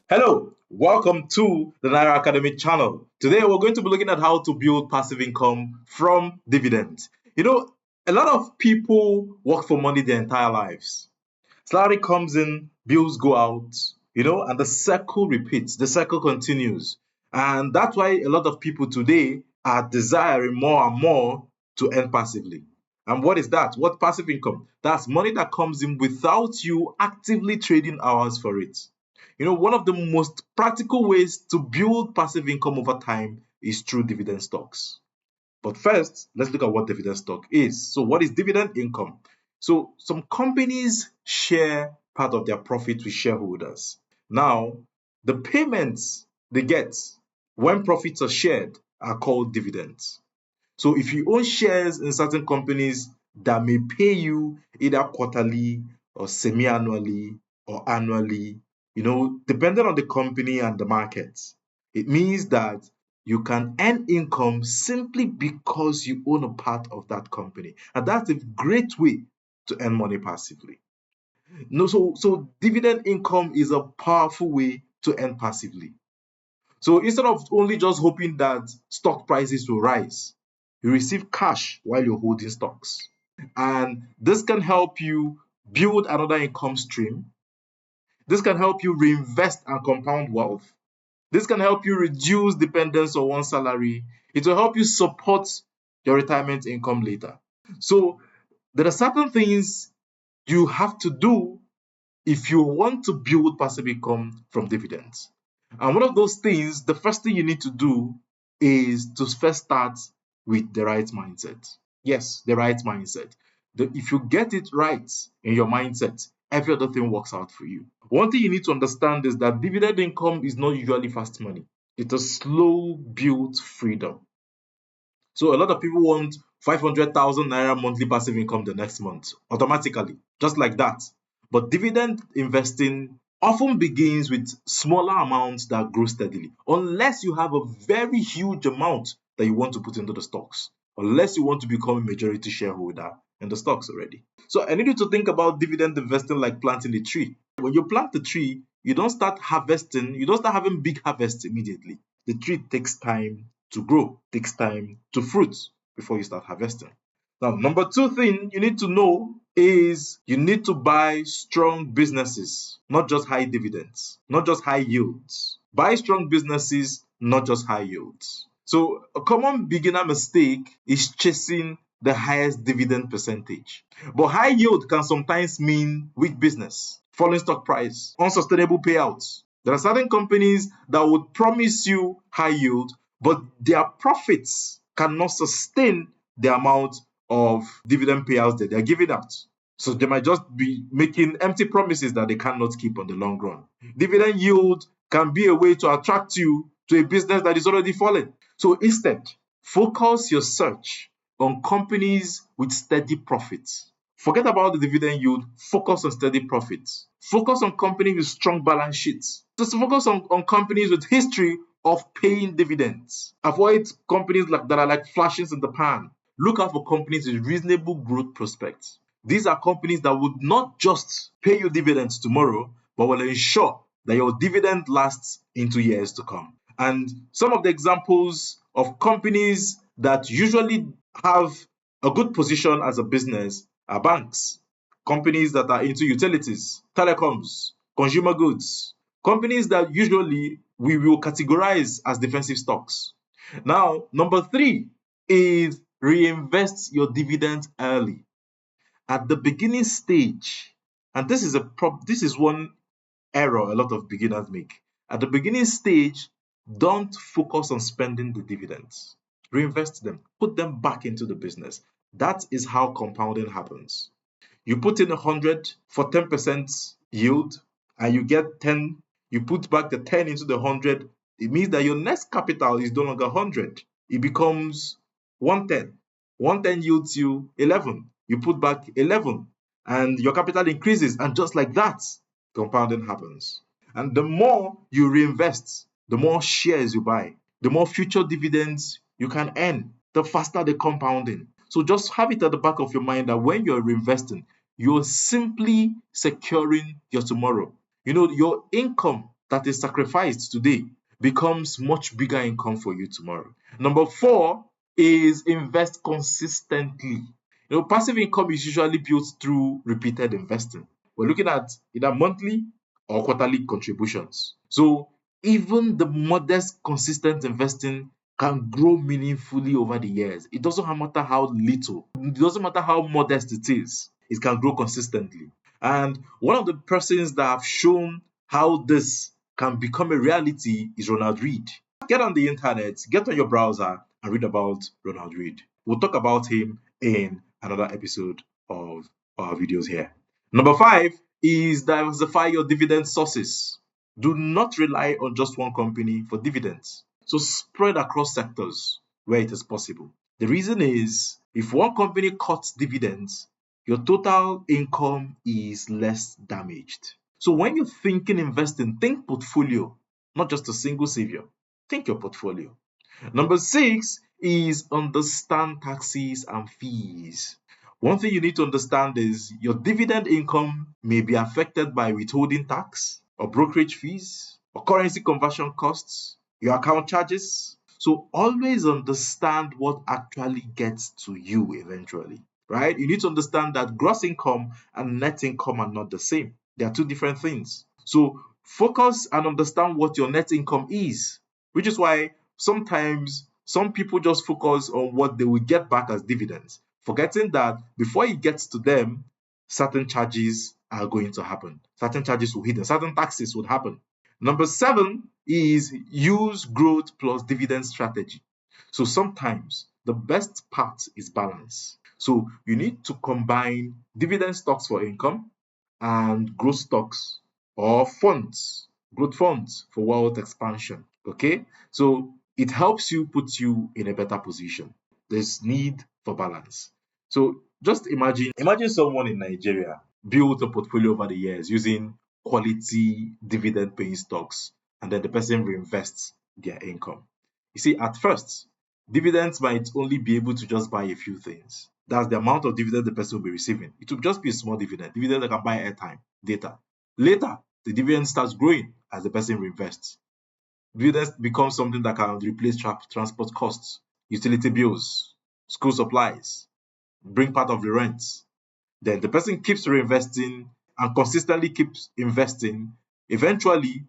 Hello, welcome to the Naira Academy channel. Today we're going to be looking at how to build passive income from dividends. A lot of people work for money their entire lives. Salary comes in, bills go out, and the circle repeats, the circle continues. And that's why a lot of people today are desiring more and more to earn passively. And what is that? What passive income? That's money that comes in without you actively trading hours for it. One of the most practical ways to build passive income over time is through dividend stocks. But first, let's look at what dividend stock is. So, what is dividend income? So, some companies share part of their profit with shareholders. Now, the payments they get when profits are shared are called dividends. So, if you own shares in certain companies that may pay you either quarterly or semi annually or annually, depending on the company and the market, it means that you can earn income simply because you own a part of that company. And that's a great way to earn money passively. No, so dividend income is a powerful way to earn passively. So instead of only just hoping that stock prices will rise, you receive cash while you're holding stocks. And this can help you build another income stream. This can help you reinvest and compound wealth. This can help you reduce dependence on one salary. It will help you support your retirement income later. So there are certain things you have to do if you want to build passive income from dividends. And one of those things, the first thing you need to do is to first start with the right mindset. Yes, the right mindset. If you get it right in your mindset, every other thing works out for you. One thing you need to understand is that dividend income is not usually fast money. It's a slow built freedom. So a lot of people want 500,000 naira monthly passive income the next month automatically, just like that. But dividend investing often begins with smaller amounts that grow steadily, unless you have a very huge amount that you want to put into the stocks, unless you want to become a majority shareholder in the stocks already. So I need you to think about dividend investing like planting a tree. When you plant the tree, you don't start harvesting, you don't start having big harvests immediately. The tree takes time to grow, takes time to fruit before you start harvesting. Now, number two thing you need to know is you need to buy strong businesses, not just high dividends, not just high yields. Buy strong businesses, not just high yields. So, a common beginner mistake is chasing the highest dividend percentage. But high yield can sometimes mean weak business, falling stock price, unsustainable payouts. There are certain companies that would promise you high yield, but their profits cannot sustain the amount of dividend payouts that they're giving out. So they might just be making empty promises that they cannot keep on the long run. Dividend yield can be a way to attract you to a business that is already falling. So instead, focus your search on companies with steady profits. Forget about the dividend yield, focus on steady profits. Focus on companies with strong balance sheets. Just focus on companies with history of paying dividends. Avoid companies that are like flashes in the pan. Look out for companies with reasonable growth prospects. These are companies that would not just pay you dividends tomorrow, but will ensure that your dividend lasts into years to come. And some of the examples of companies that usually have a good position as a business are banks, companies that are into utilities, telecoms, consumer goods, companies that usually we will categorize as defensive stocks. Now, number three is reinvest your dividends early at the beginning stage. And this is one error a lot of beginners make. At the beginning stage, don't focus on spending the dividends. Reinvest them, put them back into the business. That is how compounding happens. You put in 100 for 10% yield and you get 10, you put back the 10 into the 100. It means that your next capital is no longer 100. It becomes 110. 110 yields you 11. You put back 11 and your capital increases. And just like that, compounding happens. And the more you reinvest, the more shares you buy, the more future dividends you can earn, the faster the compounding. So just have it at the back of your mind that when you're reinvesting, you're simply securing your tomorrow. Your income that is sacrificed today becomes much bigger income for you tomorrow. Number four is invest consistently. Passive income is usually built through repeated investing. We're looking at either monthly or quarterly contributions. So even the modest, consistent investing can grow meaningfully over the years. It doesn't matter how little, it doesn't matter how modest it is, it can grow consistently. And one of the persons that have shown how this can become a reality is Ronald Reed. Get on the internet, get on your browser, and read about Ronald Reed. We'll talk about him in another episode of our videos here. Number five is diversify your dividend sources. Do not rely on just one company for dividends. So spread across sectors where it is possible. The reason is if one company cuts dividends, your total income is less damaged. So when you're thinking investing, think portfolio, not just a single savior. Think your portfolio. Number six is understand taxes and fees. One thing you need to understand is your dividend income may be affected by withholding tax or brokerage fees or currency conversion costs, your account charges. So always understand what actually gets to you eventually, right? You need to understand that gross income and net income are not the same. They are two different things. So focus and understand what your net income is, which is why sometimes some people just focus on what they will get back as dividends, forgetting that before it gets to them, certain charges are going to happen. Certain charges will hit them, certain taxes would happen. Number seven is use growth plus dividend strategy. So sometimes the best part is balance. So you need to combine dividend stocks for income and growth stocks or funds, growth funds for wealth expansion. Okay, so it helps you put you in a better position. There's need for balance. So just imagine someone in Nigeria built a portfolio over the years using quality dividend paying stocks, and then the person reinvests their income. You see, at first, dividends might only be able to just buy a few things. That's the amount of dividend the person will be receiving. It will just be a small dividend that can buy airtime, data. Later, the dividend starts growing as the person reinvests. Dividends become something that can replace transport costs, utility bills, school supplies, bring part of the rent. Then the person keeps reinvesting and consistently keeps investing. Eventually,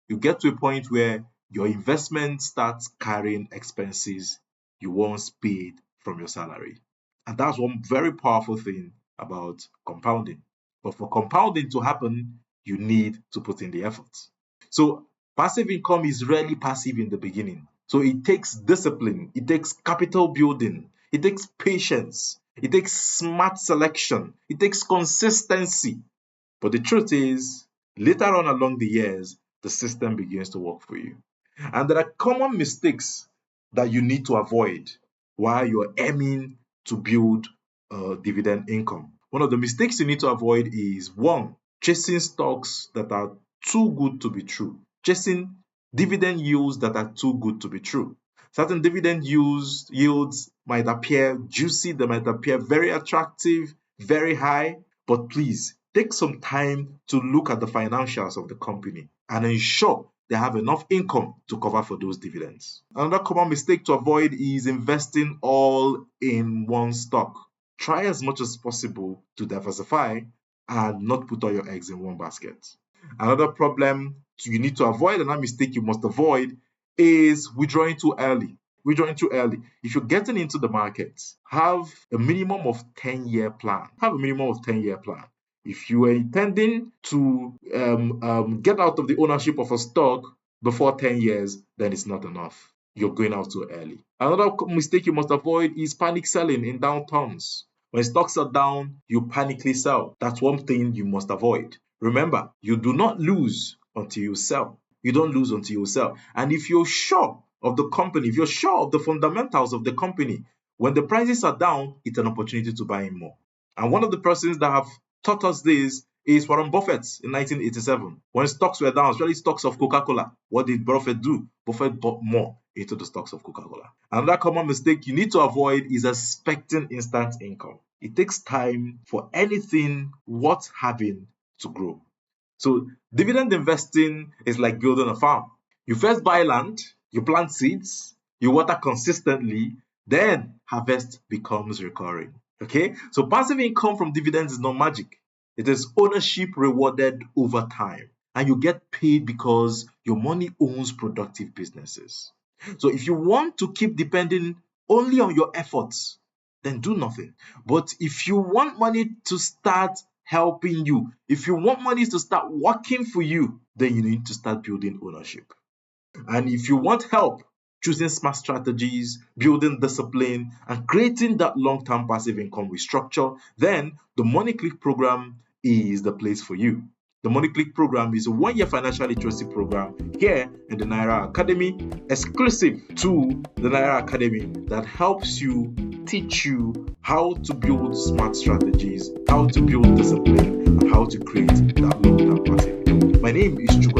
you get to a point where your investment starts carrying expenses you once paid from your salary. And that's one very powerful thing about compounding. But for compounding to happen, you need to put in the effort. So passive income is rarely passive in the beginning. So it takes discipline, it takes capital building, it takes patience, it takes smart selection, it takes consistency. But the truth is, later on along the years, the system begins to work for you. And there are common mistakes that you need to avoid while you're aiming to build dividend income. One of the mistakes you need to avoid is one, chasing stocks that are too good to be true, chasing dividend yields that are too good to be true. Certain dividend yields might appear juicy, they might appear very attractive, very high, but please take some time to look at the financials of the company and ensure they have enough income to cover for those dividends. Another common mistake to avoid is investing all in one stock. Try as much as possible to diversify and not put all your eggs in one basket. Another problem you need to avoid, another mistake you must avoid, is withdrawing too early. Withdrawing too early. If you're getting into the market, have a minimum of 10-year plan. Have a minimum of 10-year plan. If you are intending to get out of the ownership of a stock before 10 years, then it's not enough. You're going out too early. Another mistake you must avoid is panic selling in downturns. When stocks are down, you panically sell. That's one thing you must avoid. Remember, you do not lose until you sell. You don't lose until you sell. And if you're sure of the company, if you're sure of the fundamentals of the company, when the prices are down, it's an opportunity to buy in more. And one of the persons that have taught us this is Warren Buffett in 1987. When stocks were down, especially stocks of Coca-Cola, what did Buffett do? Buffett bought more into the stocks of Coca-Cola. Another common mistake you need to avoid is expecting instant income. It takes time for anything worth having to grow. So dividend investing is like building a farm. You first buy land, you plant seeds, you water consistently, then harvest becomes recurring. Okay, so passive income from dividends is not magic. It is ownership rewarded over time, and you get paid because your money owns productive businesses. So if you want to keep depending only on your efforts, then do nothing. But if you want money to start helping you, if you want money to start working for you, then you need to start building ownership. And if you want help choosing smart strategies, building discipline, and creating that long term passive income with structure, then the Money Click program is the place for you. The Money Click program is a 1 year financial literacy program here in the Naira Academy, exclusive to the Naira Academy, that helps you, teach you how to build smart strategies, how to build discipline, and how to create that long term passive income. My name is Chukwu.